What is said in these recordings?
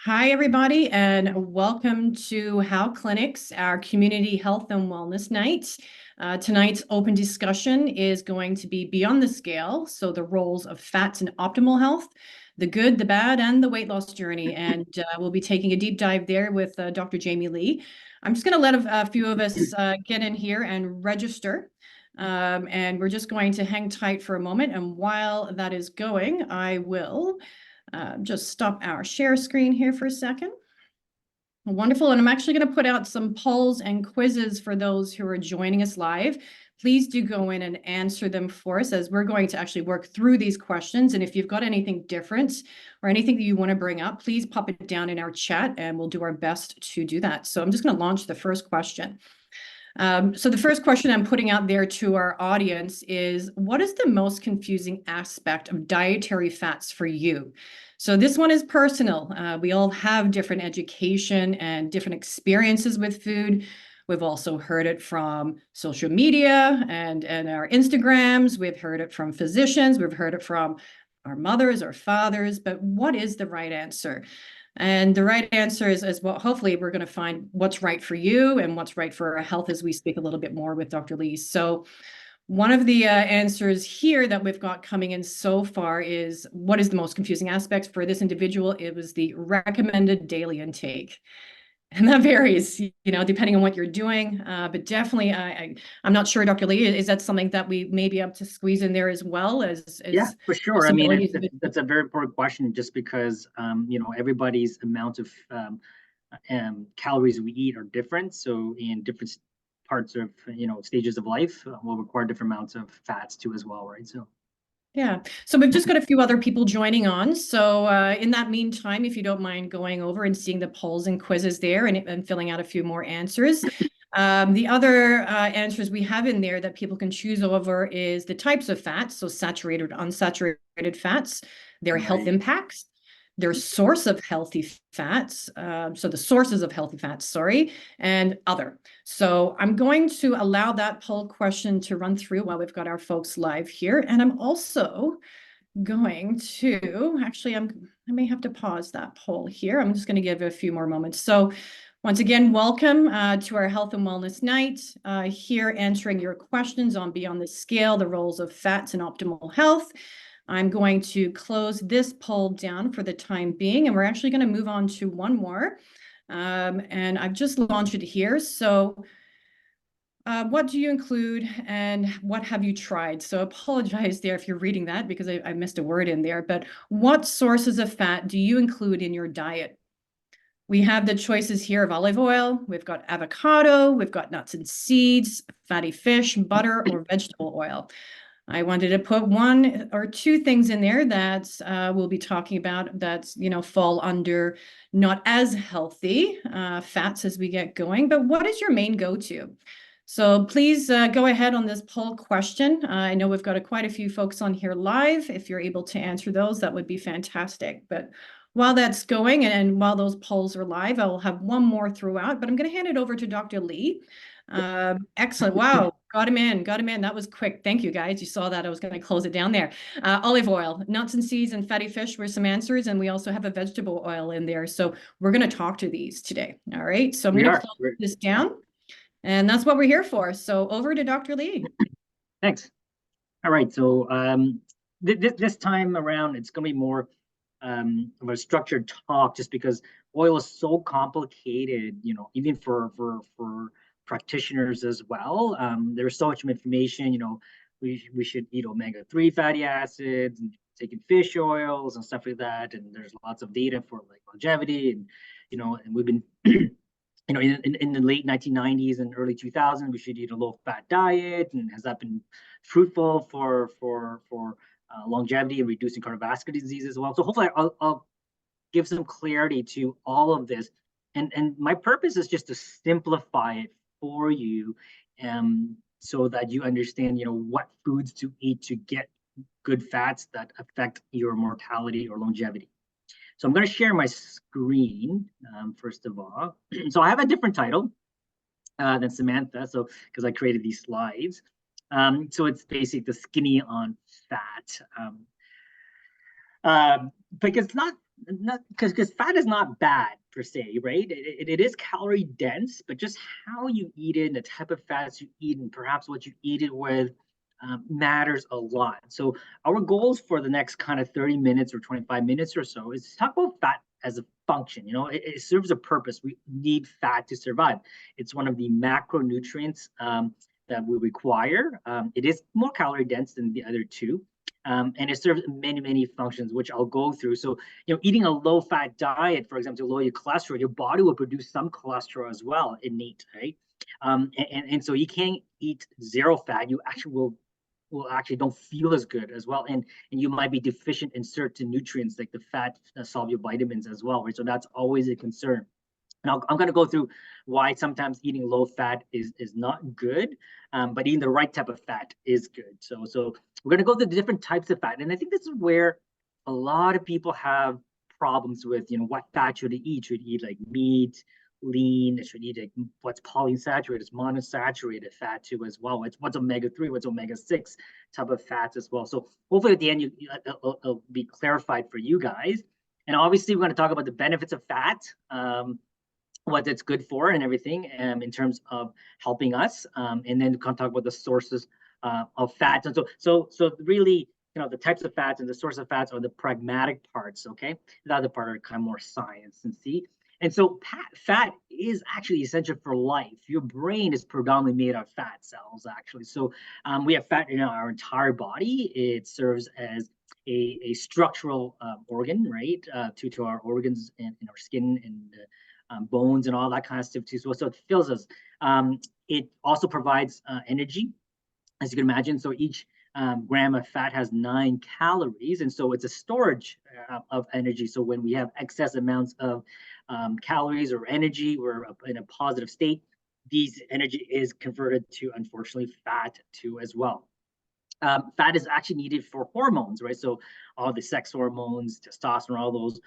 Hi, everybody, and welcome to How Clinics, our community health and wellness night. Tonight's open discussion is going to be beyond the scale, so the roles of fats in optimal health, the good, the bad, and the weight loss journey. And we'll be taking a deep dive there with Dr. Jamie Lee. I'm just going to let a few of us get in here and register. And we're just going to hang tight for a moment. And while that is going, I will just stop our share screen here for a second. Wonderful. And I'm actually going to put out some polls and quizzes for those who are joining us live. Please do go in and answer them for us as we're going to actually work through these questions. And if you've got anything different or anything that you want to bring up, please pop it down in our chat and we'll do our best to do that. So I'm just going to launch the first question. So the first question I'm putting out there to our audience is, what is the most confusing aspect of dietary fats for you? So this one is personal. We all have different education and different experiences with food. We've also heard it from social media and our Instagrams. We've heard it from physicians. We've heard it from our mothers or fathers. But what is the right answer? And the right answer is well, hopefully we're going to find what's right for you and what's right for our health as we speak a little bit more with Dr. Lee. So one of the answers here that we've got coming in so far is, what is the most confusing aspect for this individual? It was the recommended daily intake. And that varies, depending on what you're doing. But definitely, I'm not sure, Dr. Lee, is that something that we may be able to squeeze in there as well as yeah, for sure. I mean, that's a very important question, just because everybody's amount of calories we eat are different. So in different parts of stages of life, will require different amounts of fats too as well, right? So. Yeah. So we've just got a few other people joining on. So in that meantime, if you don't mind going over and seeing the polls and quizzes there and filling out a few more answers. The other answers we have in there that people can choose over is the types of fats, so saturated, unsaturated fats, their health impacts, their source of healthy fats, so the sources of healthy fats, sorry, and other. So I'm going to allow that poll question to run through while we've got our folks live here. And I'm also going to, actually, I may have to pause that poll here. I'm just going to give it a few more moments. So once again, welcome to our Health and Wellness Night, here answering your questions on Beyond the Scale, the roles of fats in optimal health. I'm going to close this poll down for the time being, and we're actually going to move on to one more. And I've just launched it here. So what do you include and what have you tried? So apologize there if you're reading that because I missed a word in there, but what sources of fat do you include in your diet? We have the choices here of olive oil, we've got avocado, we've got nuts and seeds, fatty fish, butter, or vegetable oil. I wanted to put one or two things in there that we'll be talking about that, fall under not as healthy fats as we get going. But what is your main go-to? So please go ahead on this poll question. I know we've got quite a few folks on here live. If you're able to answer those, that would be fantastic. But while that's going and while those polls are live, I will have one more throughout, but I'm going to hand it over to Dr. Lee. Excellent. Wow. Got him in. That was quick. Thank you, guys. You saw that. I was going to close it down there. Olive oil, nuts and seeds, and fatty fish were some answers. And we also have a vegetable oil in there. So we're going to talk to these today. All right. So I'm going to close this down. And that's what we're here for. So over to Dr. Lee. Thanks. All right. So this time around, it's going to be more of a structured talk, just because oil is so complicated, even for practitioners as well. There's so much information, we should eat omega-3 fatty acids and taking fish oils and stuff like that. And there's lots of data for like longevity and, and we've been, in the late 1990s and early 2000s, we should eat a low-fat diet. And has that been fruitful for longevity and reducing cardiovascular disease as well? So hopefully I'll give some clarity to all of this. And my purpose is just to simplify it for you, so that you understand, what foods to eat to get good fats that affect your mortality or longevity. So I'm going to share my screen first of all. So I have a different title than Samantha, so because I created these slides. So it's basically the skinny on fat. Because it's not not because fat is not bad per se, right? It is calorie dense, but just how you eat it and the type of fats you eat and perhaps what you eat it with matters a lot. So our goals for the next kind of 30 minutes or 25 minutes or so is to talk about fat as a function. It serves a purpose. We need fat to survive. It's one of the macronutrients that we require. It is more calorie dense than the other two. And it serves many, many functions, which I'll go through. So, eating a low-fat diet, for example, to lower your cholesterol, your body will produce some cholesterol as well, innate, right? And so you can't eat zero fat. You actually will actually don't feel as good as well, and you might be deficient in certain nutrients like the fat soluble vitamins as well, right? So that's always a concern. Now, I'm going to go through why sometimes eating low fat is not good, but eating the right type of fat is good. So we're going to go through the different types of fat, and I think this is where a lot of people have problems with, what fat should they eat? Should you eat like meat, lean? Should you eat like what's polyunsaturated, monounsaturated fat too as well? What's omega-3, what's omega-6 type of fats as well. So hopefully at the end it'll be clarified for you guys. And obviously we're going to talk about the benefits of fat. What it's good for and everything in terms of helping us, and then talk about the sources of fats. And so really, the types of fats and the source of fats are the pragmatic parts. Okay, the other part are kind of more science and see. And so fat is actually essential for life. Your brain is predominantly made of fat cells, actually. So we have fat in our entire body. It serves as a structural organ, right, to our organs and our skin and bones and all that kind of stuff too. So it fills us. It also provides energy, as you can imagine. So each gram of fat has 9 calories, and so it's a storage of energy. So when we have excess amounts of calories or energy, we're in a positive state. These energy is converted to, unfortunately, fat too as well. Fat is actually needed for hormones, right? So all the sex hormones, testosterone, all those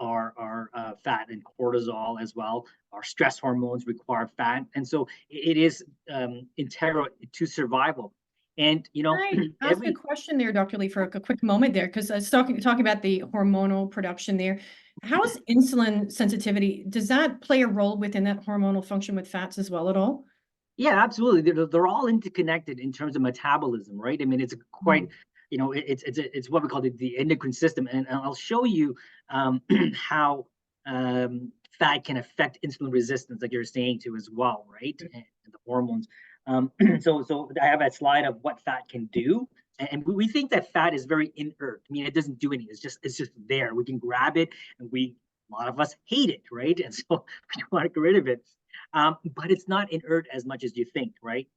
are fat, and cortisol as well. Our stress hormones require fat, and so it is integral to survival. And Can I ask a question there, Dr. Lee, for a quick moment there? Because I was talking about the hormonal production there. How is insulin sensitivity? Does that play a role within that hormonal function with fats as well at all? Yeah, absolutely. They're all interconnected in terms of metabolism, right? I mean, it's quite, it's what we call the endocrine system, and I'll show you how fat can affect insulin resistance, like you're saying too, as well, right? And the hormones. So I have a slide of what fat can do, and we think that fat is very inert. I mean, it doesn't do anything. It's just there. We can grab it, and a lot of us hate it, right? And so we want to get rid of it. But it's not inert as much as you think, right?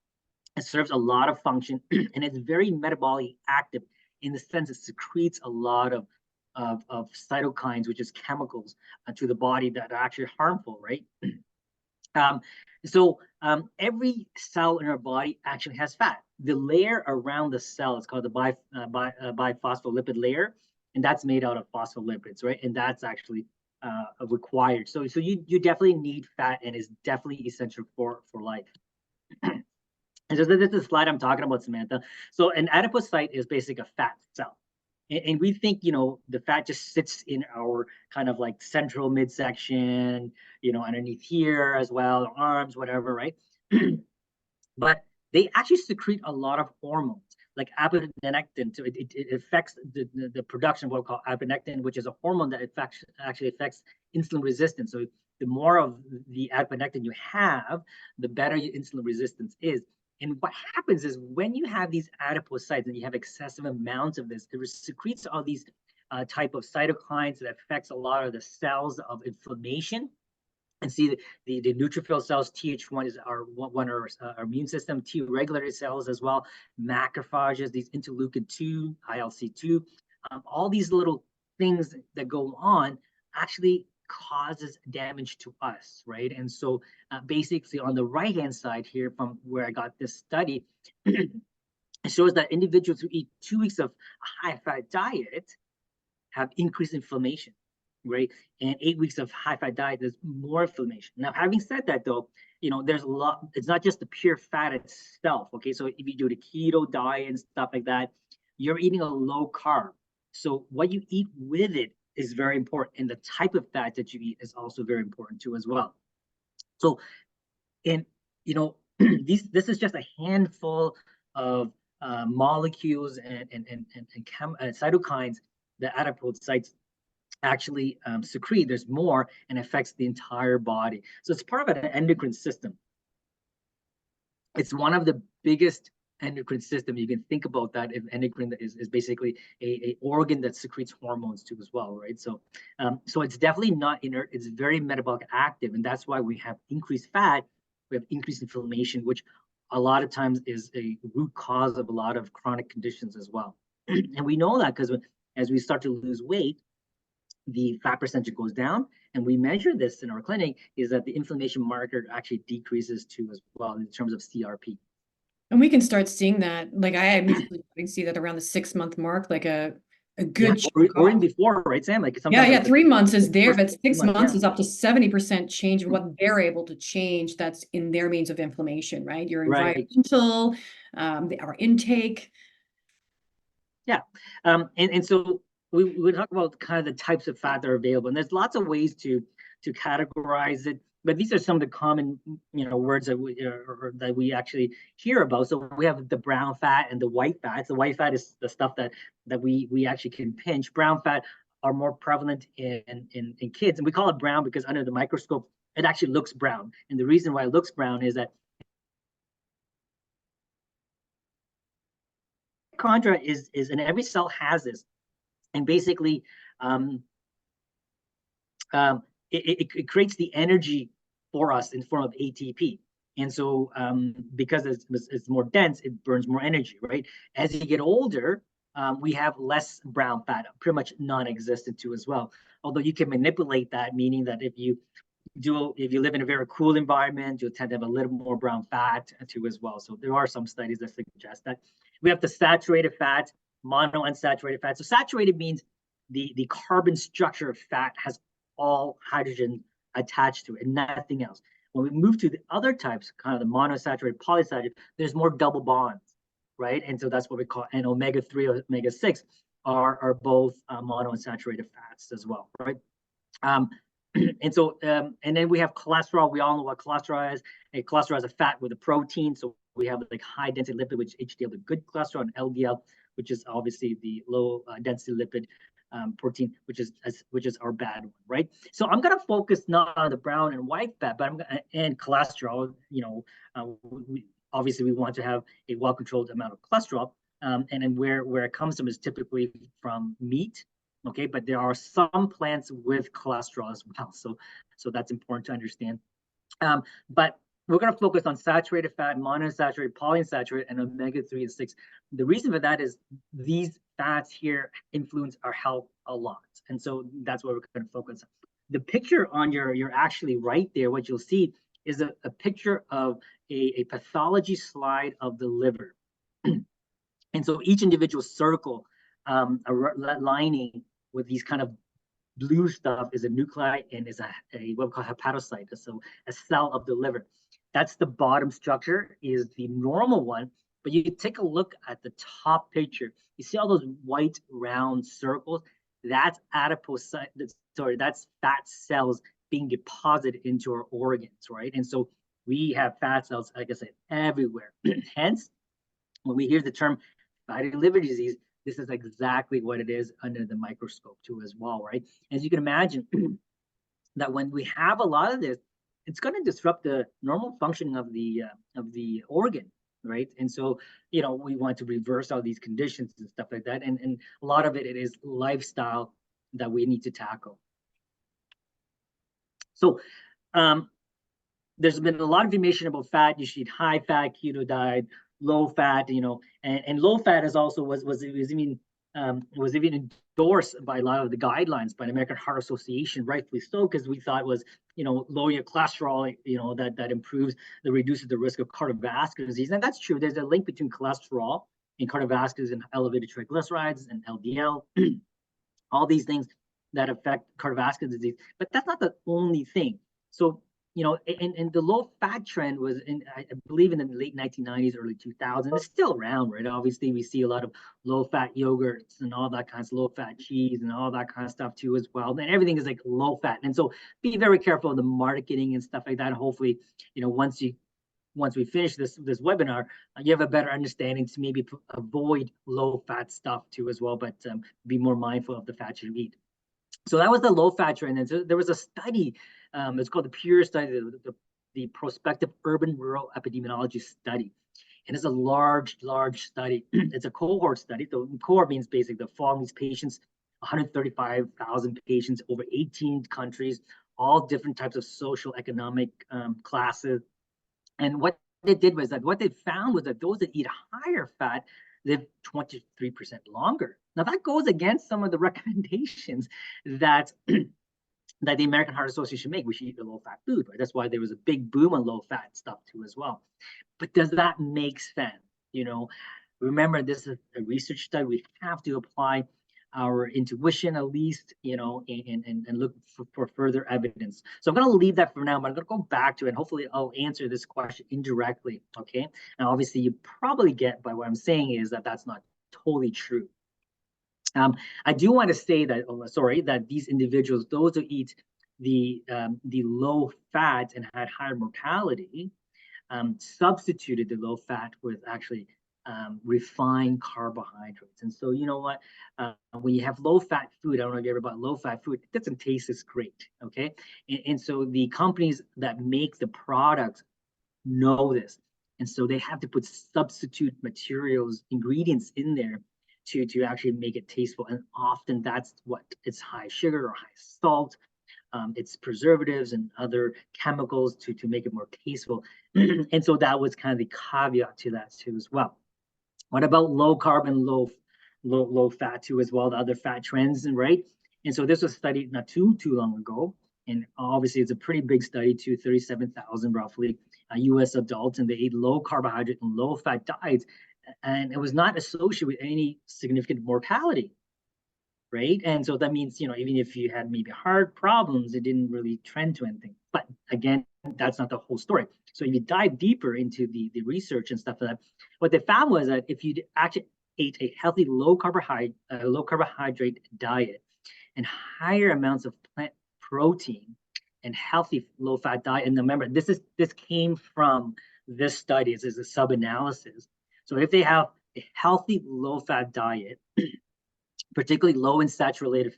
It serves a lot of function, and it's very metabolically active in the sense it secretes a lot of cytokines, which is chemicals to the body that are actually harmful, right? Um, every cell in our body actually has fat. The layer around the cell is called the biphospholipid layer, and that's made out of phospholipids, right? And that's actually required. So you definitely need fat, and is definitely essential for life. And so this is the slide I'm talking about, Samantha. So an adipocyte is basically a fat cell. And we think, the fat just sits in our kind of like central midsection, underneath here as well, arms, whatever, right? But they actually secrete a lot of hormones, like abinectin. So it affects the production of what we call abinectin, which is a hormone that actually affects insulin resistance. So the more of the abinectin you have, the better your insulin resistance is. And what happens is when you have these adipocytes and you have excessive amounts of this, it secretes all these type of cytokines that affects a lot of the cells of inflammation. And see the neutrophil cells, Th1 is our immune system, T regulatory cells as well, macrophages, these interleukin-2, ILC2, all these little things that go on actually causes damage to us, right? And so basically on the right-hand side here from where I got this study, it shows that individuals who eat 2 weeks of a high-fat diet have increased inflammation, right? And 8 weeks of high-fat diet, there's more inflammation. Now, having said that, though, there's a lot. It's not just the pure fat itself. Okay, so if you do the keto diet and stuff like that, you're eating a low carb. So what you eat with it is very important, and the type of fat that you eat is also very important too as well. So, and this is just a handful of molecules and cytokines that adipocytes actually secrete. There's more, and affects the entire body. So it's part of an endocrine system. It's one of the biggest endocrine system. You can think about that. If endocrine is basically a organ that secretes hormones too as well, right? So so it's definitely not inert. It's very metabolic active, and that's why we have increased fat, we have increased inflammation, which a lot of times is a root cause of a lot of chronic conditions as well. And we know that because as we start to lose weight, the fat percentage goes down, and we measure this in our clinic, is that the inflammation marker actually decreases too as well in terms of CRP. And we can start seeing that. Like I usually see that around the 6-month mark, like a good or even before, right, Sam? Like sometimes like 3 months is there, but 6 months yeah. is up to 70% change of what they're able to change. That's in their means of inflammation, right? Your environmental, our intake. Yeah, and so we talk about kind of the types of fat that are available, and there's lots of ways to categorize it. But these are some of the common, words that we actually hear about. So we have the brown fat and the white fats. The white fat is the stuff that we actually can pinch. Brown fat are more prevalent in kids, and we call it brown because under the microscope it actually looks brown. And the reason why it looks brown is that mitochondria is and every cell has this, and basically it creates the energy for us in form of ATP. And so because it's more dense, it burns more energy, right? As you get older, we have less brown fat, pretty much non-existent too as well. Although you can manipulate that, meaning that if you live in a very cool environment, you'll tend to have a little more brown fat too as well. So there are some studies that suggest that. We have the saturated fat, monounsaturated fat. So saturated means the carbon structure of fat has all hydrogen attached to it and nothing else. When we move to the other types, kind of the monosaturated, polysaturated, there's more double bonds, right? And so that's what we call, and omega-3 or omega-6 are both monounsaturated fats as well, right? And so, and then we have cholesterol. We all know what cholesterol is. And cholesterol is a fat with a protein. So we have like high density lipid, which HDL, the good cholesterol, and LDL, which is obviously the low density lipid protein, which is our bad one, right? So I'm gonna focus not on the brown and white fat, but and cholesterol. Obviously we want to have a well-controlled amount of cholesterol, and then where it comes from is typically from meat. Okay, but there are some plants with cholesterol as well, so that's important to understand. But we're going to focus on saturated fat, monounsaturated, polyunsaturated, and omega-3 and 6. The reason for that is these fats here influence our health a lot, and so that's what we're going to focus on. The picture on you're actually right there. What you'll see is a picture of a pathology slide of the liver, and so each individual circle, lining with these kind of blue stuff is a nuclei and is a what we call hepatocyte, so a cell of the liver. That's the bottom structure, is the normal one. But you take a look at the top picture. You see all those white round circles? That's adipocyte. That's fat cells being deposited into our organs, right? And so we have fat cells, like I said, everywhere. Hence, when we hear the term fatty liver disease, this is exactly what it is under the microscope too as well, right? As you can imagine, that when we have a lot of this, it's going to disrupt the normal functioning of the organ, right? And so, we want to reverse all these conditions and stuff like that. And a lot of it is lifestyle that we need to tackle. So there's been a lot of information about fat. You should eat high fat keto diet, low fat, and low fat is also was even endorsed by a lot of the guidelines by the American Heart Association, rightfully so, because we thought was, lower your cholesterol, that improves, that reduces the risk of cardiovascular disease. And that's true. There's a link between cholesterol and cardiovascular disease and elevated triglycerides and LDL, all these things that affect cardiovascular disease. But that's not the only thing. So and the low fat trend was I believe in the late 1990s, early 2000s. It's still around, right? Obviously, we see a lot of low fat yogurts and all that kind of low fat cheese and all that kind of stuff too as well. And everything is like low fat. And so be very careful of the marketing and stuff like that. Hopefully, once we finish this webinar, you have a better understanding to maybe avoid low fat stuff too as well, but be more mindful of the fat you eat. So that was the low fat trend. And so there was a study, it's called the PURE study, the Prospective Urban Rural Epidemiology Study. And it's a large study. It's a cohort study. So cohort means basically the following these patients, 135,000 patients over 18 countries, all different types of social economic classes. And what they did was that what they found was that those that eat higher fat live 23% longer. Now that goes against some of the recommendations that that the American Heart Association make. We should eat a low-fat food, right? That's why there was a big boom on low-fat stuff too as well. But does that make sense? Remember, this is a research study. We have to apply our intuition at least, and look for further evidence. So I'm going to leave that for now, but I'm going to go back to it. And hopefully I'll answer this question indirectly, okay? Now, obviously, you probably get by what I'm saying is that that's not totally true. I do want to say that, that these individuals, those who eat the low fat and had higher mortality, substituted the low fat with actually refined carbohydrates. And so, you know what? When you have low fat food, I don't know if you ever bought low fat food, it doesn't taste as great, okay? And so the companies that make the products know this. And so they have to put substitute materials, ingredients in there to actually make it tasteful. And often that's what it's high sugar or high salt. It's preservatives and other chemicals to make it more tasteful. And so that was kind of the caveat to that too as well. What about low carb and low fat too as well, the other fat trends, right? And so this was studied not too long ago. And obviously it's a pretty big study too, 37,000 roughly US adults, and they ate low carbohydrate and low fat diets. And it was not associated with any significant mortality, right? And so that means, even if you had maybe heart problems, it didn't really trend to anything. But again, that's not the whole story. So if you dive deeper into the research and stuff like that, what they found was that if you actually ate a healthy low carbohydrate diet and higher amounts of plant protein and healthy low fat diet, and remember, this came from this study. This is a sub-analysis. So if they have a healthy low fat diet, particularly low in saturated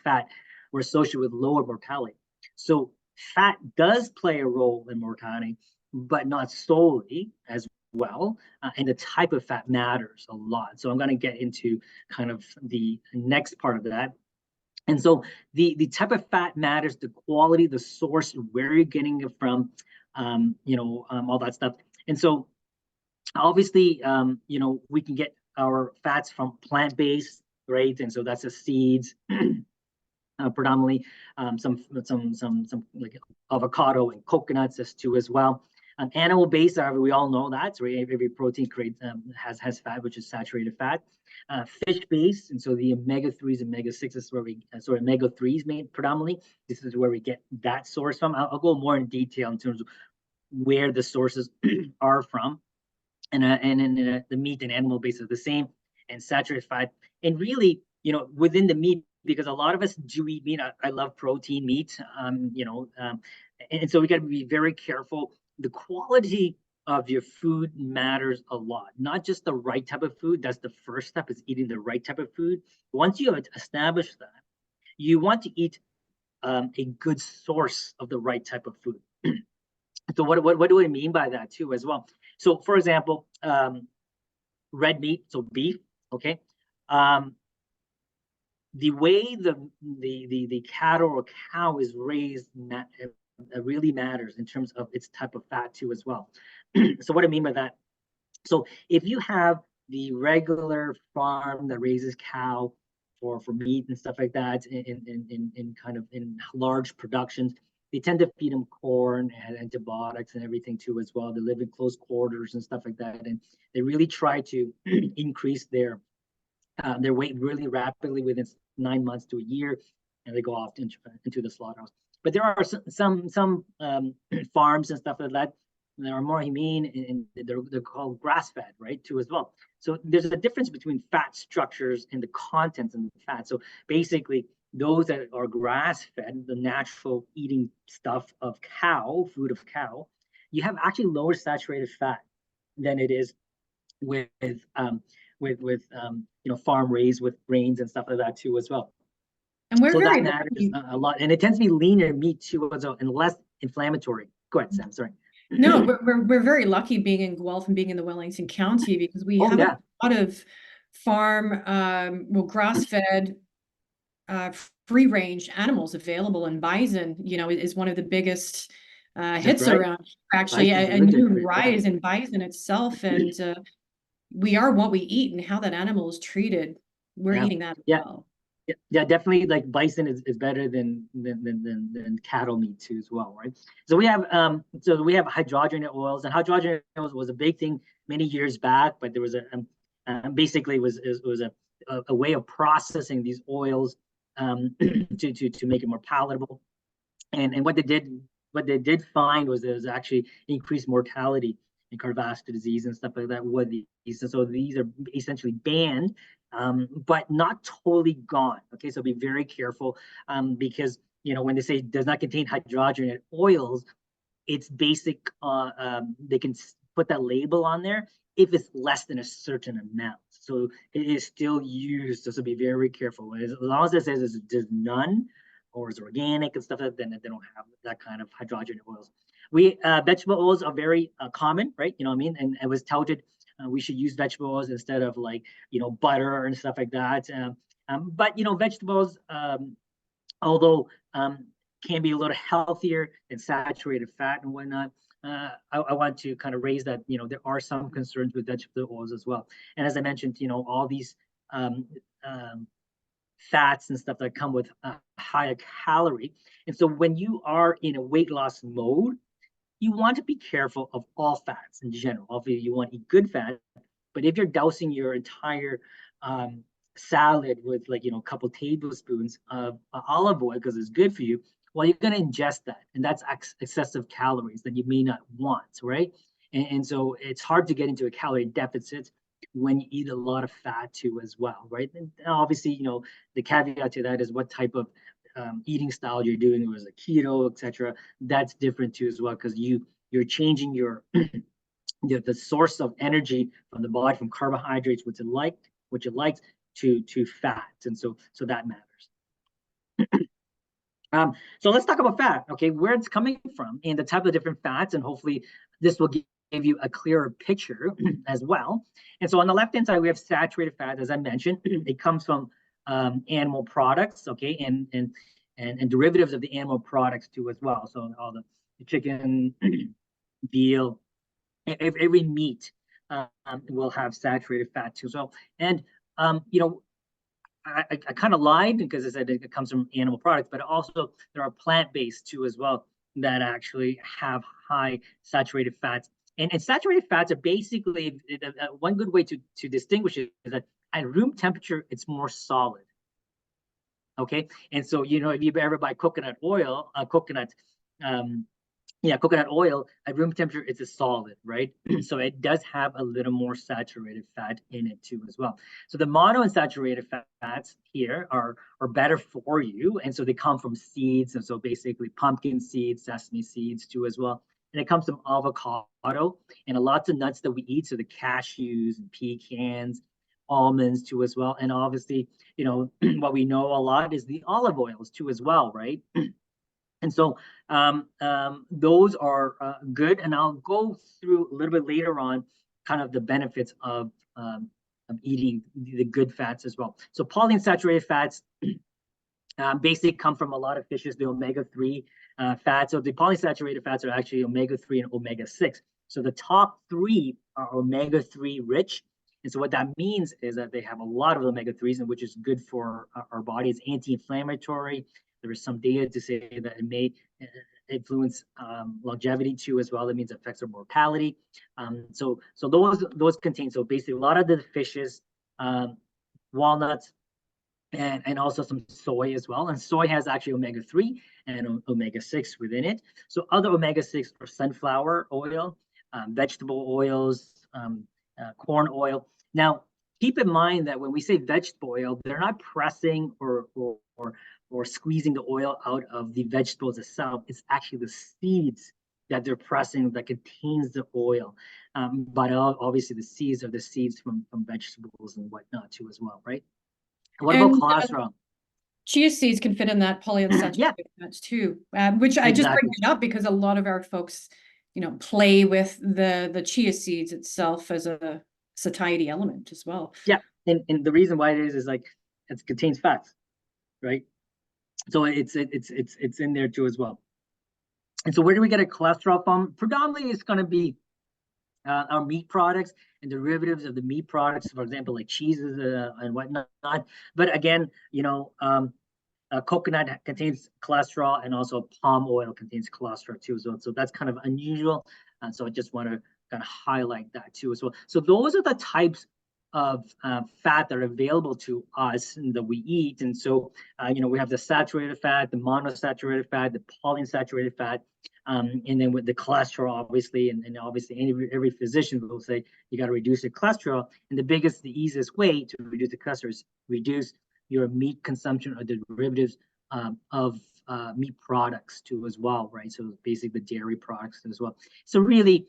fat, were associated with lower mortality. So fat does play a role in mortality, but not solely as well. And the type of fat matters a lot. So I'm going to get into kind of the next part of that. And so the type of fat matters, the quality, the source, where you're getting it from, all that stuff. And so obviously, we can get our fats from plant-based, right? And so that's the seeds, predominantly, some like avocado and coconuts as well. Animal-based, however, we all know that. So every protein has fat, which is saturated fat. Fish-based, and so the omega-3s and omega-6s is where omega-3s made predominantly. This is where we get that source from. I'll go more in detail in terms of where the sources are from. And the meat and animal base is the same, and saturated fat. And really, within the meat, because a lot of us do eat meat. I love protein meat, and so we got to be very careful. The quality of your food matters a lot, not just the right type of food. That's the first step, is eating the right type of food. Once you have established that, you want to eat a good source of the right type of food. So what do I mean by that too as well? So for example, red meat, so beef, okay. The way the cattle or cow is raised really matters in terms of its type of fat too as well. So what I mean by that, so if you have the regular farm that raises cow for meat and stuff like that in kind of in large productions, they tend to feed them corn and antibiotics and everything too as well. They live in close quarters and stuff like that, and they really try to increase their weight really rapidly within 9 months to a year, and they go off into the slaughterhouse. But there are some farms and stuff like that that are more humane, and they're called grass-fed, right, too, as well. So there's a difference between fat structures and the contents in the fat. So basically, those that are grass-fed, the natural eating stuff of cow, food of cow, you have actually lower saturated fat than it is with farm raised with grains and stuff like that too as well. And we're So very that matters lucky. a lot, and it tends to be leaner meat too as well, and less inflammatory. Go ahead, Sam. Sorry. No, we're very lucky being in Guelph and being in the Wellington County, because we Oh have yeah, a lot of farm, grass-fed, free range animals available, and bison, is one of the biggest that's hits right. around. Actually, Bison's a really good new for you. Yeah. rise in bison itself, and we are what we eat, and how that animal is treated. We're Yeah. eating that as Yeah. well. Yeah, definitely. Like bison is better than cattle meat too as well, right? So we have hydrogenated oils, and hydrogenated oils was a big thing many years back, but there was basically it was a way of processing these oils to make it more palatable. And what they did find was there was actually increased mortality in cardiovascular disease and stuff like that with these. And so these are essentially banned, but not totally gone. Okay, so be very careful, because when they say does not contain hydrogenated oils, it's basic. They can put that label on there if it's less than a certain amount. So it is still used. So be very careful. As long as it says there's none or is organic and stuff like that, then they don't have that kind of hydrogenated oils. Vegetable oils are very common, right? You know what I mean? And it was touted we should use vegetable oils instead of butter and stuff like that. But vegetables, although can be a little healthier than saturated fat and whatnot. I want to kind of raise that there are some concerns with vegetable oils as well. And as I mentioned, all these um, um, fats and stuff that come with a higher calorie. And so when you are in a weight loss mode, you want to be careful of all fats in general. Obviously, you want to eat good fat, but if you're dousing your entire salad with a couple tablespoons of olive oil because it's good for you, well, you're going to ingest that, and that's excessive calories that you may not want, right? And so it's hard to get into a calorie deficit when you eat a lot of fat too as well, right? And obviously, the caveat to that is what type of eating style you're doing, was it keto, etc. That's different too as well, because you're changing your the source of energy from the body from carbohydrates, which it likes, to fats, and so that matters. So let's talk about fat, okay, where it's coming from and the type of different fats, and hopefully this will give you a clearer picture as well. And so on the left hand side, we have saturated fat, as I mentioned. It comes from animal products, okay, and derivatives of the animal products too as well. So all the chicken, veal, every meat will have saturated fat too. So, and I kind of lied because I said it comes from animal products, but also there are plant-based too as well that actually have high saturated fats. And saturated fats are basically one good way to distinguish it is that at room temperature, it's more solid. Okay, and so if you ever buy coconut oil, coconut oil at room temperature, it's a solid, right? So it does have a little more saturated fat in it too as well. So the monounsaturated fats here are better for you, and so they come from seeds, and so basically pumpkin seeds, sesame seeds too as well. And it comes from avocado and lots of nuts that we eat, so the cashews and pecans, almonds too as well. And obviously, what we know a lot is the olive oils too as well, right? And so those are good, and I'll go through a little bit later on kind of the benefits of eating the good fats as well. So polyunsaturated fats basically come from a lot of fishes, the omega-3 fats. So the polyunsaturated fats are actually omega-3 and omega-6. So the top three are omega-3 rich. And so what that means is that they have a lot of omega-3s, which is good for our body. It's anti-inflammatory. There is some data to say that it may influence longevity too as well. That means it affects our mortality. So those contain, so basically a lot of the fishes, walnuts, and also some soy as well. And soy has actually omega-3 and omega-6 within it. So other omega-6 are sunflower oil, vegetable oils, corn oil. Now, keep in mind that when we say vegetable oil, they're not pressing or squeezing the oil out of the vegetables itself. It's actually the seeds that they're pressing that contains the oil. But obviously the seeds are the seeds from vegetables and whatnot too as well, right? What about And cholesterol? chia seeds can fit in that polyunsaturated Yeah, fats too, which I just bring exactly. it up because a lot of our folks, play with the chia seeds itself as a satiety element as well. Yeah, and the reason why it is like it contains fats, right? So it's in there too as well. And so where do we get a cholesterol from? Predominantly, it's going to be our meat products and derivatives of the meat products, for example, like cheeses and whatnot. But again, coconut contains cholesterol, and also palm oil contains cholesterol too as well. So that's kind of unusual. And so I just want to kind of highlight that too as well. So those are the types of fat that are available to us and that we eat. And so, we have the saturated fat, the monosaturated fat, the polyunsaturated fat, and then with the cholesterol, obviously, and obviously every physician will say you got to reduce the cholesterol. And the easiest way to reduce the cholesterol is reduce your meat consumption or the derivatives of meat products too as well, right? So basically the dairy products as well. So really,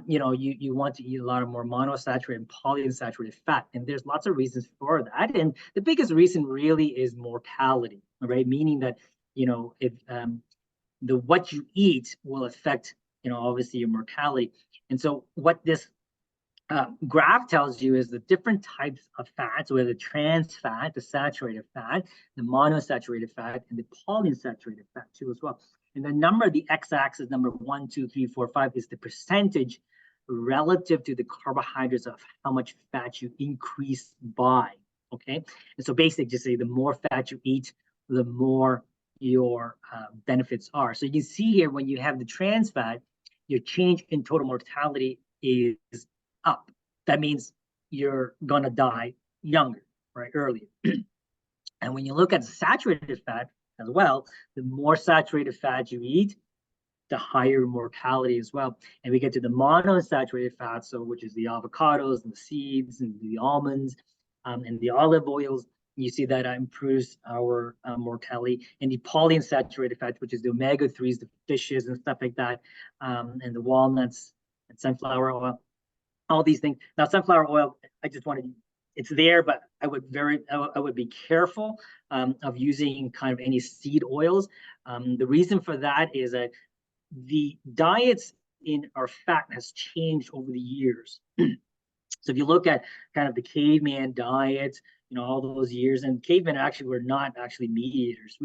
you want to eat a lot of more monosaturated and polyunsaturated fat, and there's lots of reasons for that. And the biggest reason really is mortality, right? Meaning that if what you eat will affect obviously your mortality. And so what this graph tells you is the different types of fats, whether the trans fat, the saturated fat, the monosaturated fat, and the polyunsaturated fat too as well. And the number, the x-axis, number 1, 2, 3, 4, 5, is the percentage relative to the carbohydrates of how much fat you increase by. Okay, and so basically, just say the more fat you eat, the more your benefits are. So you can see here when you have the trans fat, your change in total mortality is up. That means you're gonna die younger, right? Earlier. And when you look at saturated fat as well, the more saturated fat you eat, the higher mortality as well. And we get to the monounsaturated fats, so which is the avocados and the seeds and the almonds and the olive oils. You see that improves our mortality. And the polyunsaturated fats, which is the omega-3s, the fishes and stuff like that, and the walnuts and sunflower oil, all these things. Now, sunflower oil, I just wanted, it's there, but I would be careful of using kind of any seed oils. The reason for that is that the diets in our fat has changed over the years. So if you look at kind of the caveman diet, all those years, and cavemen actually were not actually meat eaters.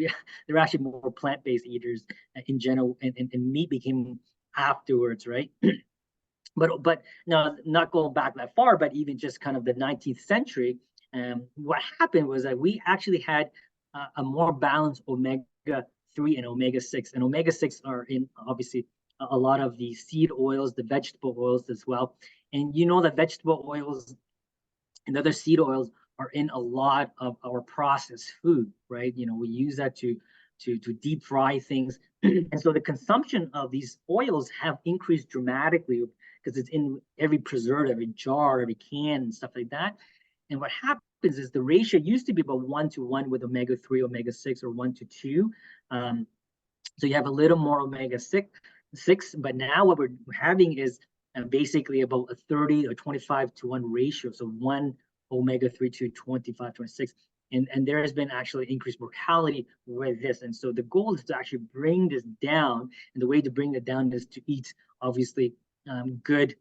They're actually more plant-based eaters in general, and meat became afterwards, right? But no, not going back that far, but even just kind of the 19th century, what happened was that we actually had a more balanced omega-3 and omega-6. And omega-6 are in obviously a lot of the seed oils, the vegetable oils as well. And that vegetable oils and other seed oils are in a lot of our processed food, right? We use that to deep fry things. And so the consumption of these oils have increased dramatically because it's in every preservative, every jar, every can, and stuff like that. And what happens is the ratio used to be about 1-to-1 with omega-3, omega-6, or 1-to-2. So you have a little more omega-6, but now what we're having is basically about a 30 or 25-to-1 ratio. So 1 omega-3 to 25, 26. And there has been actually increased mortality with this. And so the goal is to actually bring this down. And the way to bring it down is to eat, obviously, good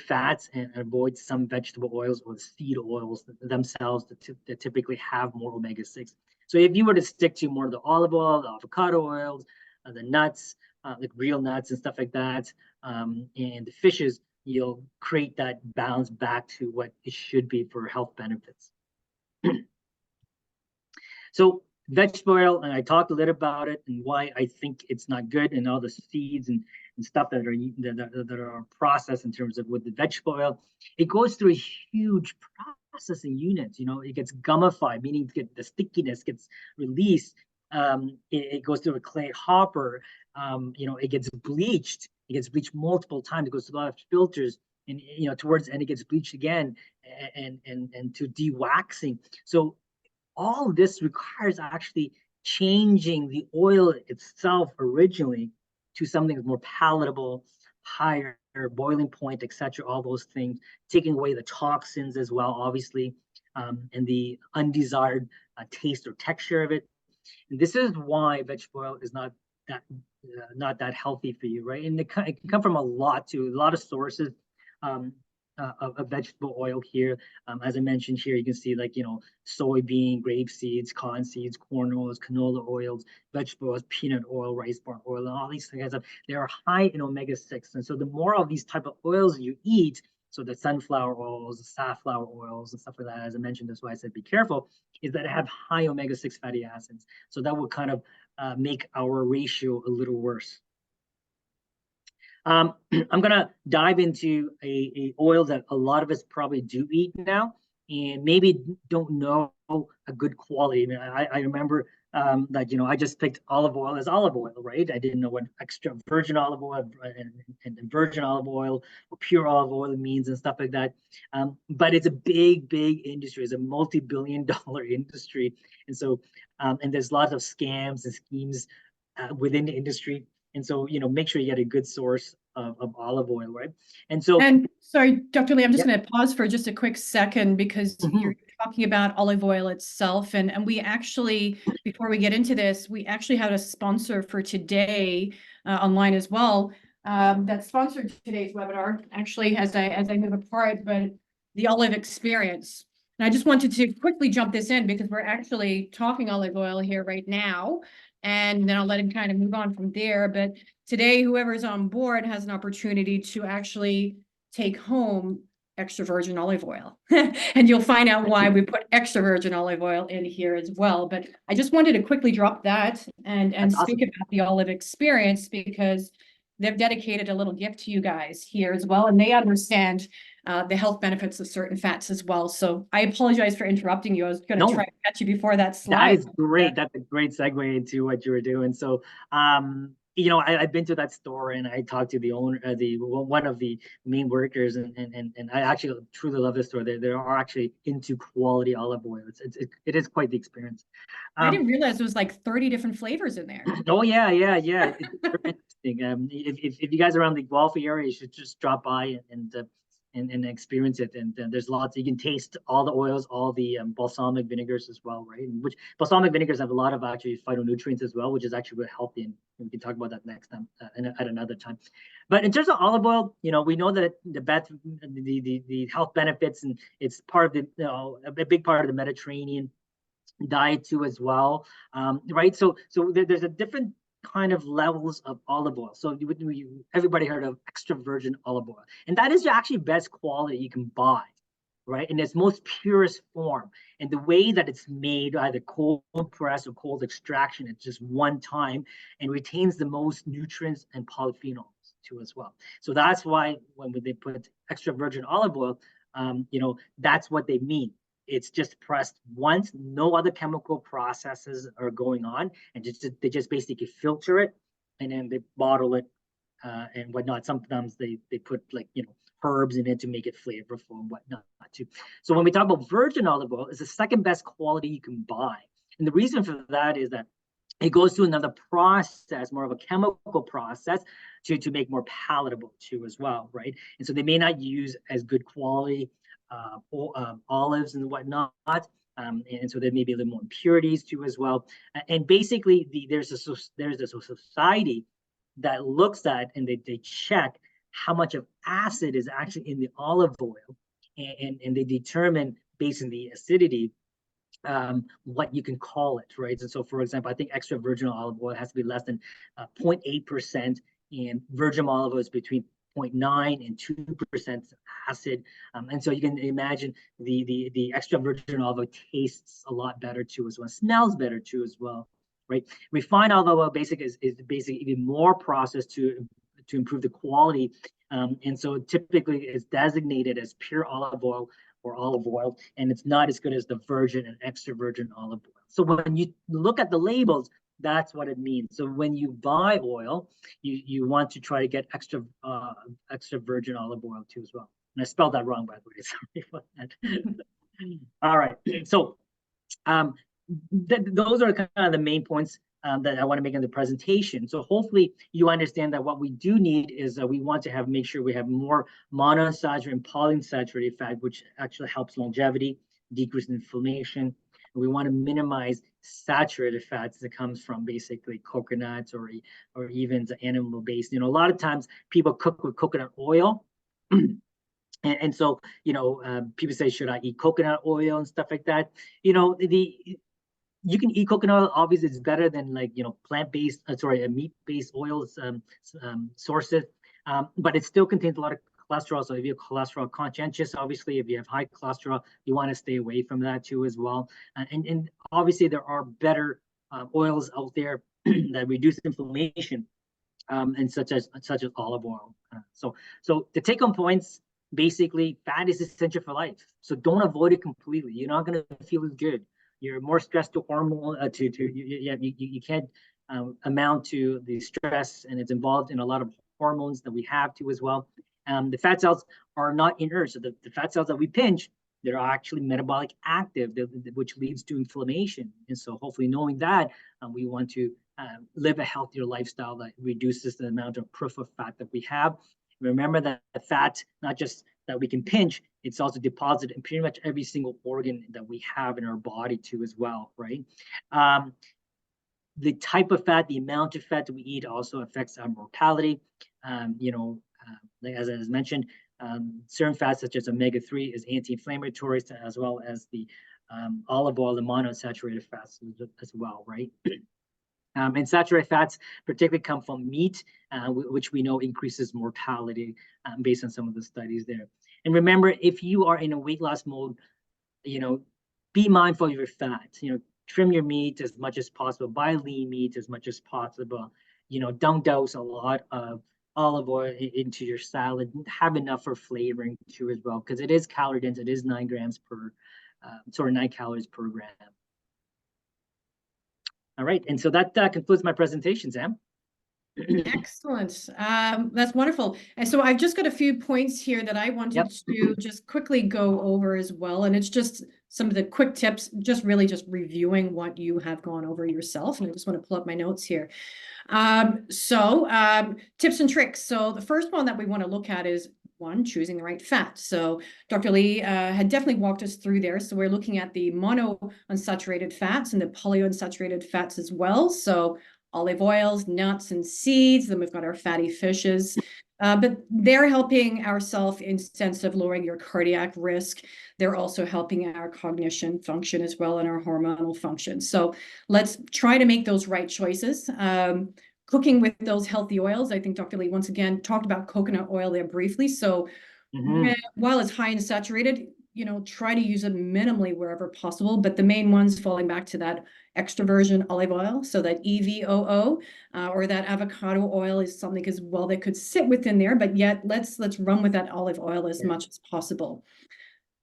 fats and avoid some vegetable oils or seed oils themselves that typically have more omega-6. So if you were to stick to more of the olive oil, the avocado oils, the nuts, like real nuts and stuff like that, and the fishes, you'll create that balance back to what it should be for health benefits. So vegetable oil, and I talked a little about it and why I think it's not good, and all the seeds and stuff that are processed in terms of with the vegetable oil. It goes through a huge processing units. It gets gummified, meaning the stickiness gets released. It goes through a clay hopper. It gets bleached. It gets bleached multiple times. It goes through a lot of filters, and towards the end it gets bleached again, and to de-waxing. So all this requires actually changing the oil itself originally to something that's more palatable, higher boiling point, etc. All those things, taking away the toxins as well, obviously, and the undesired taste or texture of it. And this is why vegetable oil is not that healthy for you, right? And it can come from a lot of sources. Of vegetable oil here. As I mentioned here, you can see soybean, grape seeds, cotton seeds, corn oils, canola oils, vegetable oils, peanut oil, rice bran oil, and all these kinds of, they are high in omega-6. And so the more of these type of oils you eat, so the sunflower oils, the safflower oils, and stuff like that, as I mentioned, that's why I said be careful, is that it have high omega-6 fatty acids. So that will kind of make our ratio a little worse. I'm going to dive into a oil that a lot of us probably do eat now and maybe don't know a good quality. I remember that, I just picked olive oil as olive oil, right? I didn't know what extra virgin olive oil and virgin olive oil or pure olive oil means and stuff like that. But it's a big industry. It's a multi-billion-dollar industry. And so, and there's lots of scams and schemes within the industry. And so, make sure you get a good source of olive oil, right? And so, and sorry, Dr. Lee, I'm just going to pause for just a quick second because you're talking about olive oil itself. And we actually, before we get into this, we actually had a sponsor for today online as well that sponsored today's webinar, actually, as I move apart, but the olive experience. And I just wanted to quickly jump this in because we're actually talking olive oil here right now. And then I'll let him kind of move on from there. But today, whoever's on board has an opportunity to actually take home extra virgin olive oil. And you'll find out why we put extra virgin olive oil in here as well. But I just wanted to quickly drop that and speak about the olive experience because they've dedicated a little gift to you guys here as well. And they understand the health benefits of certain fats as well. So I apologize for interrupting you. I was going to try to catch you before that slide. That is great. That's a great segue into what you were doing. So, I've been to that store and I talked to the owner, one of the main workers, and I actually truly love this store. They are actually into quality olive oil. It is quite the experience. I didn't realize there was like 30 different flavors in there. Oh yeah. It's very interesting. If you guys are around the Guelph area, you should just drop by and experience it. And there's lots. You can taste all the oils, all the balsamic vinegars as well, right? Which balsamic vinegars have a lot of actually phytonutrients as well, which is actually really healthy. And we can talk about that next time at another time. But in terms of olive oil, we know that the health benefits, and it's part of a big part of the Mediterranean diet too as well, right? So there's a different kind of levels of olive oil. So everybody heard of extra virgin olive oil, and that is actually best quality you can buy, right? In its most purest form. And the way that it's made, either cold press or cold extraction, it's just one time and retains the most nutrients and polyphenols too as well. So that's why when they put extra virgin olive oil, that's what they mean. It's just pressed once, no other chemical processes are going on, and they just basically filter it and then they bottle it and whatnot. Sometimes they put herbs in it to make it flavorful and whatnot too. So when we talk about virgin olive oil, it's the second best quality you can buy, and the reason for that is that it goes through another process, more of a chemical process, to make more palatable too as well, right? And so they may not use as good quality olives and whatnot, and so there may be a little more impurities too as well. And basically, there's a society that looks at and they check how much of acid is actually in the olive oil, and they determine based on the acidity what you can call it, right? And so, for example, I think extra virgin olive oil has to be less than 0.8%, and virgin olive oil is between 0.9 and 2% acid, and so you can imagine the extra virgin olive oil tastes a lot better too as well, smells better too as well, right? Refined olive oil is basically even more processed to improve the quality, and so typically it's designated as pure olive oil or olive oil, and it's not as good as the virgin and extra virgin olive oil. So when you look at the labels, that's what it means. So when you buy oil, you want to try to get extra virgin olive oil too as well. And I spelled that wrong, by the way. Sorry about that. All right. So those are kind of the main points that I want to make in the presentation. So hopefully you understand that what we do need is we want to make sure we have more monounsaturated and polyunsaturated fat, which actually helps longevity, decrease inflammation. And we want to minimize saturated fats that comes from basically coconuts or even the animal-based. A lot of times people cook with coconut oil. And so, people say, should I eat coconut oil and stuff like that? You can eat coconut oil. Obviously, it's better than plant-based, meat-based oils sources, but it still contains a lot of cholesterol. So if you're cholesterol conscientious, obviously, if you have high cholesterol, you want to stay away from that too as well. And obviously, there are better oils out there that reduce inflammation, and such as olive oil. So the take-home points. Basically, fat is essential for life. So don't avoid it completely. You're not going to feel as good. You're more stressed to hormone you can't amount to the stress, and it's involved in a lot of hormones that we have too as well. The fat cells are not inert. So the fat cells that we pinch, they're actually metabolic active, which leads to inflammation. And so hopefully knowing that, we want to live a healthier lifestyle that reduces the amount of peripheral fat that we have. Remember that the fat, not just that we can pinch, it's also deposited in pretty much every single organ that we have in our body too as well, right? The type of fat, the amount of fat that we eat also affects our mortality. As I mentioned, certain fats such as omega-3 is anti-inflammatory, as well as the olive oil, the monounsaturated fats as well, right? And saturated fats particularly come from meat, which we know increases mortality based on some of the studies there. And remember, if you are in a weight loss mode, be mindful of your fat. Trim your meat as much as possible. Buy lean meat as much as possible. Don't douse a lot of olive oil into your salad. Have enough for flavoring too as well, because it is calorie dense. It is 9 calories per gram. All right, and so that concludes my presentation, Sam. Excellent. That's wonderful. And so I've just got a few points here that I wanted to just quickly go over as well. And it's just some of the quick tips, just reviewing what you have gone over yourself. And I just want to pull up my notes here. Tips and tricks. So the first one that we want to look at is one, choosing the right fat. So Dr. Lee had definitely walked us through there. So we're looking at the monounsaturated fats and the polyunsaturated fats as well. So olive oils, nuts, and seeds. Then we've got our fatty fishes. But they're helping ourselves in sense of lowering your cardiac risk. They're also helping our cognition function as well and our hormonal function. So let's try to make those right choices. Cooking with those healthy oils. I think Dr. Lee once again talked about coconut oil there briefly. So while it's high in saturated, try to use it minimally wherever possible. But the main ones falling back to that extra virgin olive oil, so that EVOO or that avocado oil is something as well that could sit within there. But yet let's run with that olive oil as much as possible.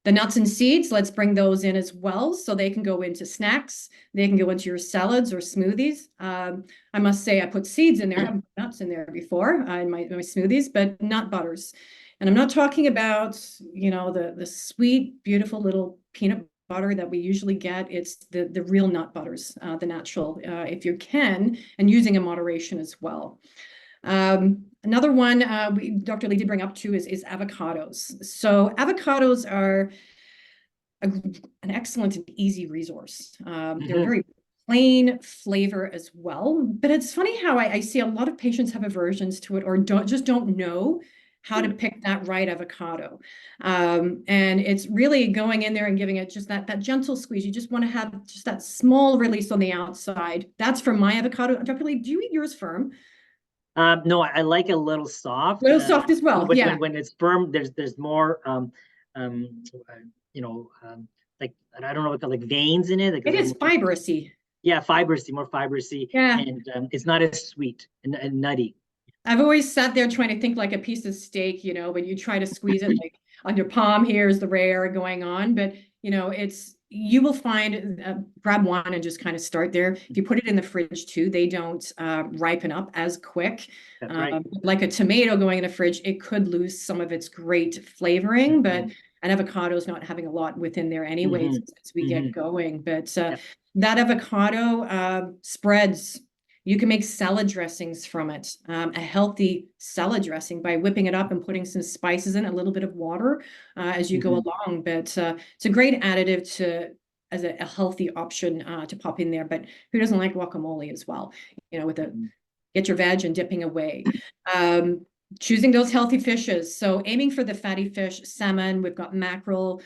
The nuts and seeds, let's bring those in as well, so they can go into snacks. They can go into your salads or smoothies. I must say I put seeds in there. I've put nuts in there before in my smoothies, but nut butters. And I'm not talking about, the sweet, beautiful little peanut butter that we usually get. It's the real nut butters, the natural, if you can, and using in moderation as well. Another one Dr. Lee did bring up too is avocados. So avocados are an excellent and easy resource. They're very plain flavor as well. But it's funny how I see a lot of patients have aversions to it or don't know how to pick that right avocado. And it's really going in there and giving it just that gentle squeeze. You just want to have just that small release on the outside. That's for my avocado. Dr. Lee, do you eat yours firm? No, I like it a little soft. A little soft as well. When it's firm, there's more like I don't know what like veins in it. Like it is fibrous-y. Yeah, fibrous-y, more fibrous-y. Yeah. And it's not as sweet and nutty. I've always sat there trying to think like a piece of steak, when you try to squeeze it, like on your palm here is the rare going on, but you know, you will find, grab one and just kind of start there. If you put it in the fridge too, they don't ripen up as quick. That's right. Like a tomato going in the fridge, it could lose some of its great flavoring, but an avocado is not having a lot within there anyways as we get going. But that avocado spreads. You can make salad dressings from it, a healthy salad dressing by whipping it up and putting some spices in, a little bit of water as you go along. But it's a great additive as a healthy option to pop in there. But who doesn't like guacamole as well? You know, with get your veg and dipping away. Choosing those healthy fishes. So aiming for the fatty fish, salmon, we've got mackerel,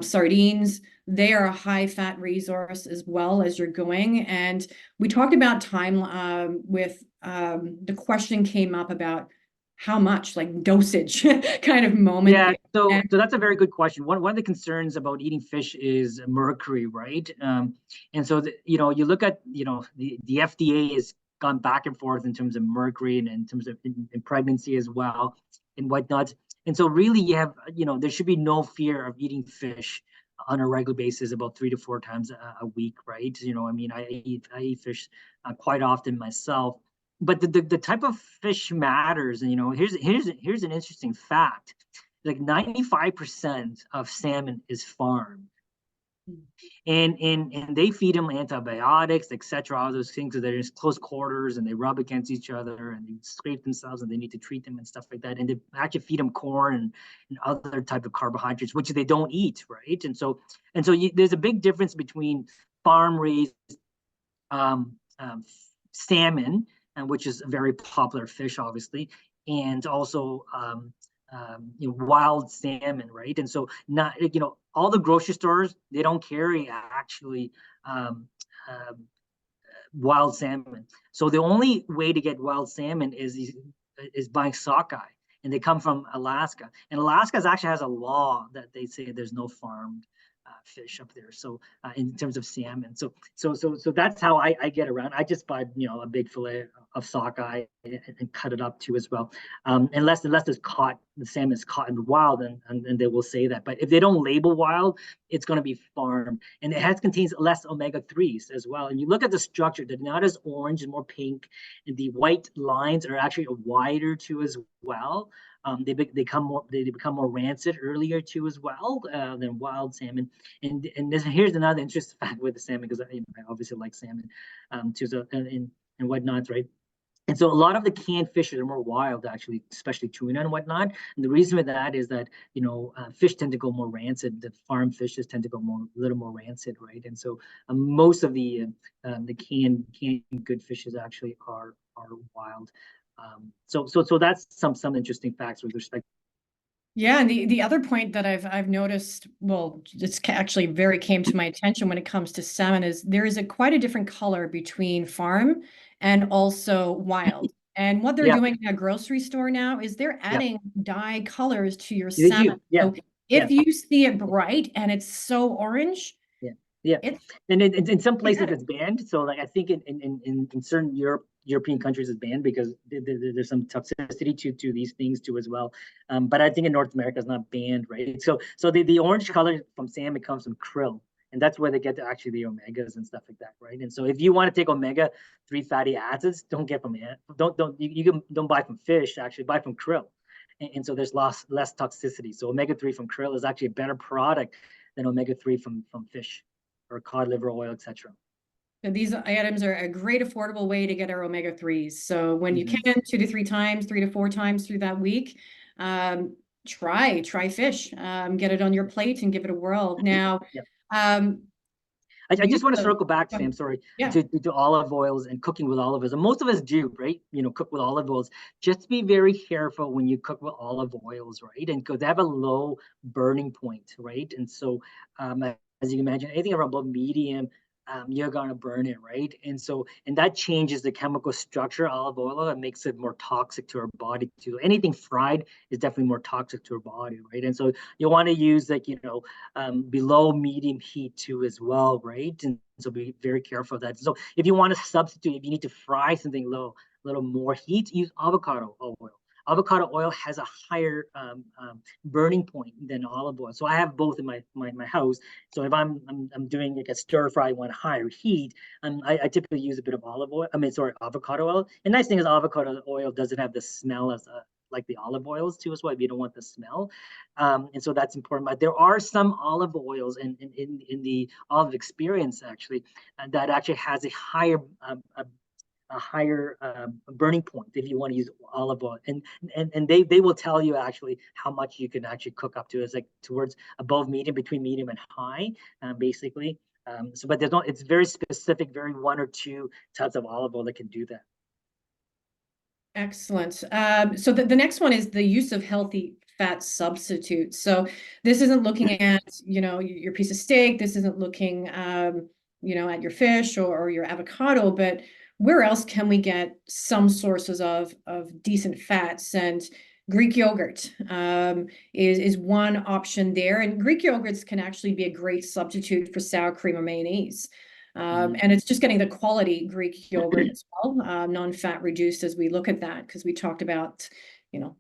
sardines. They are a high fat resource as well as you're going. And we talked about time with the question came up about how much, like dosage kind of moment. Yeah, so that's a very good question. One of the concerns about eating fish is mercury, right? And so, you know, you look at, you know, the FDA has gone back and forth in terms of mercury and in terms of in pregnancy as well and whatnot. And so really you have, you know, there should be no fear of eating fish on a regular basis about 3 to 4 times a week, right? You know, I mean, I eat fish quite often myself. But the type of fish matters, and you know, here's an interesting fact: like 95% of salmon is farmed, and they feed them antibiotics, etc. All those things, so they're in close quarters and they rub against each other and they scrape themselves and they need to treat them and stuff like that. And they actually feed them corn and other type of carbohydrates, which they don't eat, right? And so there's a big difference between farm raised salmon, which is a very popular fish, obviously, and also you know, wild salmon, right? And so not, you know, all the grocery stores, they don't carry actually wild salmon. So the only way to get wild salmon is buying sockeye, and they come from Alaska. And Alaska actually has a law that they say there's no farmed fish up there. So in terms of salmon, so that's how I get around. I just buy, you know, a big fillet of sockeye and cut it up too as well. Unless it's caught, the salmon is caught in the wild, and they will say that. But if they don't label wild, it's going to be farmed, and it contains less omega-3s as well. And you look at the structure; they're not as orange and more pink, and the white lines are actually wider too as well. They become more rancid earlier too as well than wild salmon. And here's another interesting fact with the salmon, because I obviously like salmon too, so and whatnot, right? And so a lot of the canned fishes are more wild, actually, especially tuna and whatnot. And the reason for that is that, you know, fish tend to go more rancid. The farm fishes tend to go a little more rancid, right? And so most of the canned good fishes actually are wild. So that's some interesting facts with respect. Yeah, and the other point that I've noticed, well, it's actually very came to my attention when it comes to salmon, is there is quite a different color between farm and also wild. And what they're doing in a grocery store now is they're adding dye colors to your salmon. So if you see it bright and it's so orange, and in some places it's banned. So like I think in certain European countries it's banned because there's some toxicity to these things too as well. But I think in North America it's not banned, right? So the orange color from salmon comes from krill, and that's where they get actually the omegas and stuff like that, right? And so if you want to take omega-3 fatty acids, don't buy from fish. Actually, buy from krill, and so there's less toxicity. So omega-3 from krill is actually a better product than omega-3 from fish or cod liver oil, etc. So these items are a great affordable way to get our omega-3s. So when you can, 2 to 3 times, 3 to 4 times through that week, try fish, get it on your plate and give it a whirl. Now, I just want to circle back, Sam, sorry, to olive oils and cooking with olive oils. And most of us do, right? You know, cook with olive oils. Just be very careful when you cook with olive oils, right? And because they have a low burning point, right? And so as you can imagine, anything above medium, you're gonna burn it, right? And that changes the chemical structure of olive oil. It makes it more toxic to our body too. Anything fried is definitely more toxic to our body, right? And so you want to use, like, you know, below medium heat too as well, right? And so be very careful of that. So if you want to substitute, if you need to fry something a little more heat, use avocado oil. avocado oil has a higher burning point than olive oil. So I have both in my house. So if I'm doing like a stir fry, I want higher heat, I typically use a bit of olive oil. Avocado oil. And nice thing is avocado oil doesn't have the smell as like the olive oils too, as well, if you don't want the smell. And so that's important. But there are some olive oils in the olive experience actually that actually has a higher burning point if you want to use olive oil, and they will tell you actually how much you can actually cook up to. It's like towards above medium, between medium and high, basically. So, but there's no, it's very specific, very one or two types of olive oil that can do that. Excellent. So the next one is the use of healthy fat substitutes. So this isn't looking at, your piece of steak. This isn't looking, at your fish or your avocado, but where else can we get some sources of decent fats? And Greek yogurt is one option there. And Greek yogurts can actually be a great substitute for sour cream or mayonnaise. And it's just getting the quality Greek yogurt as well, non-fat reduced as we look at that, because we talked about,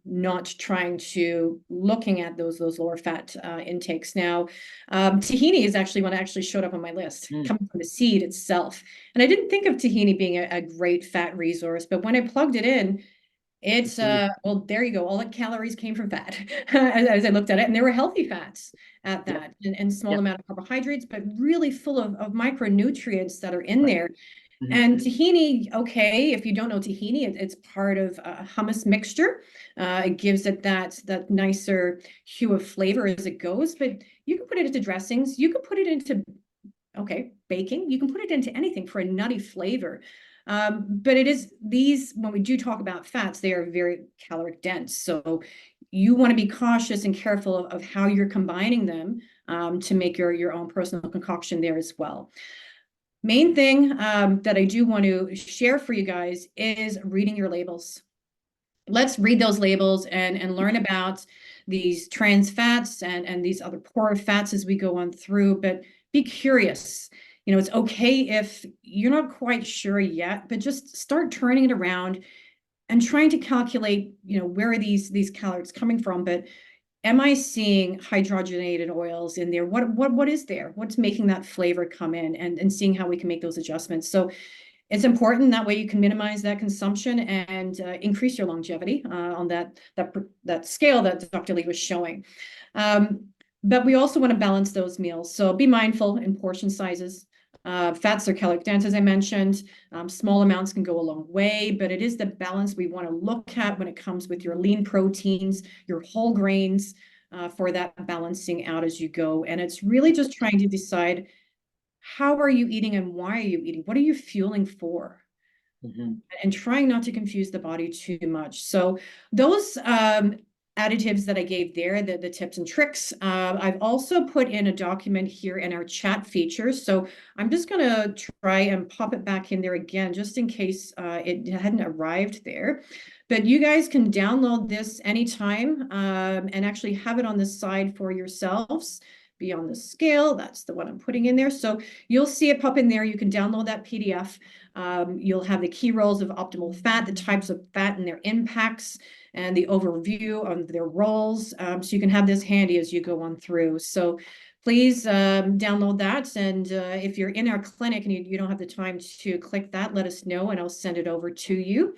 not trying to looking at those lower fat intakes. Now, tahini is actually one that actually showed up on my list, coming from the seed itself. And I didn't think of tahini being a great fat resource, but when I plugged it in, it's well, there you go. All the calories came from fat as I looked at it, and there were healthy fats at that, and small amount of carbohydrates, but really full of micronutrients that are in there. And tahini, okay, if you don't know tahini, it's part of a hummus mixture. It gives it that nicer hue of flavor as it goes, but you can put it into dressings. You can put it into, baking. You can put it into anything for a nutty flavor. But it is when we do talk about fats, they are very caloric dense. So you want to be cautious and careful of how you're combining them to make your own personal concoction there as well. Main thing that I do want to share for you guys is reading your labels. Let's read those labels and learn about these trans fats and these other poor fats as we go on through, but be curious. It's okay if you're not quite sure yet, but just start turning it around and trying to calculate, where are these calories coming from? But am I seeing hydrogenated oils in there? What is there? What's making that flavor come in, and seeing how we can make those adjustments. So it's important that way you can minimize that consumption and increase your longevity on that scale that Dr. Lee was showing. But we also want to balance those meals. So be mindful in portion sizes. Fats are caloric dense, as I mentioned. Small amounts can go a long way, but it is the balance we want to look at when it comes with your lean proteins, your whole grains, for that balancing out as you go. And it's really just trying to decide, how are you eating and why are you eating? What are you fueling for? And trying not to confuse the body too much. So those additives that I gave there, the tips and tricks. I've also put in a document here in our chat features. So I'm just going to try and pop it back in there again, just in case it hadn't arrived there. But you guys can download this anytime and actually have it on the side for yourselves. Be on the scale. That's the one I'm putting in there. So you'll see it pop in there. You can download that PDF. You'll have the key roles of optimal fat, the types of fat and their impacts, and the overview on their roles. So you can have this handy as you go on through. So please download that. And if you're in our clinic and you don't have the time to click that, let us know and I'll send it over to you.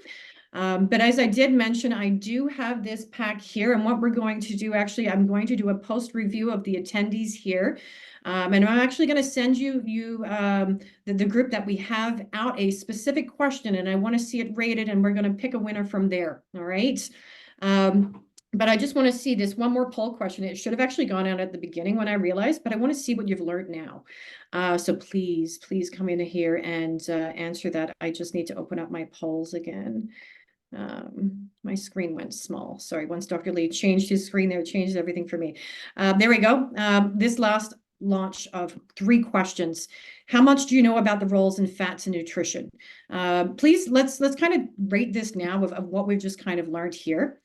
But as I did mention, I do have this pack here, and what we're going to do, actually, I'm going to do a post review of the attendees here. And I'm actually going to send you the group that we have out a specific question, and I want to see it rated, and we're going to pick a winner from there. All right. But I just want to see this one more poll question. It should have actually gone out at the beginning when I realized, but I want to see what you've learned now. So please come in here and answer that. I just need to open up my polls again. My screen went small. Sorry, once Dr. Lee changed his screen there, it changed everything for me. There we go. This last launch of 3 questions. How much do you know about the roles in fats and nutrition? Please, let's kind of rate this now of what we've just kind of learned here.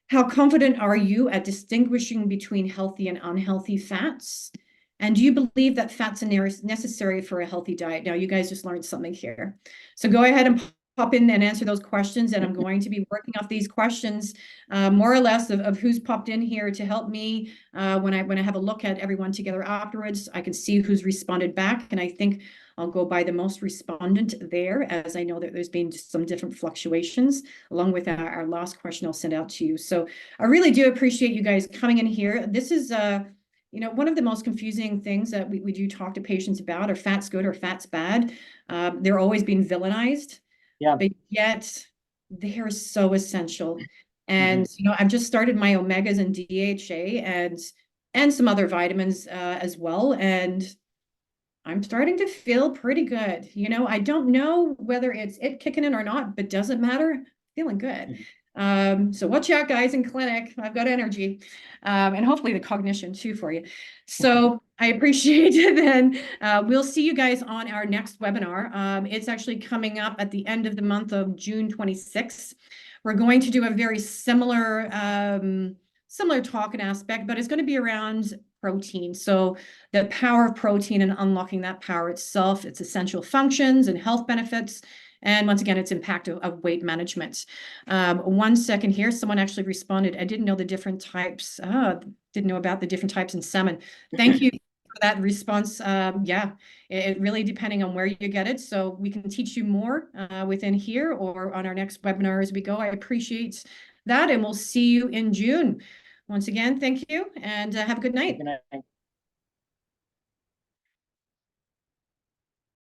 How confident are you at distinguishing between healthy and unhealthy fats? And do you believe that fats are necessary for a healthy diet? Now, you guys just learned something here. So go ahead and pop in and answer those questions, and I'm going to be working off these questions more or less of who's popped in here to help me when I have a look at everyone together afterwards. I can see who's responded back, and I think I'll go by the most respondent there, as I know that there's been some different fluctuations along with our last question I'll send out to you. So I really do appreciate you guys coming in here. This is one of the most confusing things that we do talk to patients about are fat's good or fat's bad. They're always being villainized, but yet they are so essential. And, I've just started my omegas and DHA and some other vitamins as well. And I'm starting to feel pretty good. I don't know whether it's it kicking in or not, but doesn't matter. Feeling good. So watch out, guys, in clinic. I've got energy, and hopefully the cognition too for you. So I appreciate it. Then we'll see you guys on our next webinar. It's actually coming up at the end of the month of June 26th. We're going to do a very similar talk and aspect, but it's going to be around protein. So the power of protein and unlocking that power itself, its essential functions and health benefits. And once again, its impact of weight management. 1 second here. Someone actually responded. I didn't know the different types. Didn't know about the different types in salmon. Thank you for that response. Yeah, it really depending on where you get it. So we can teach you more within here or on our next webinar as we go. I appreciate that. And we'll see you in June. Once again, thank you and have a good night. Good night.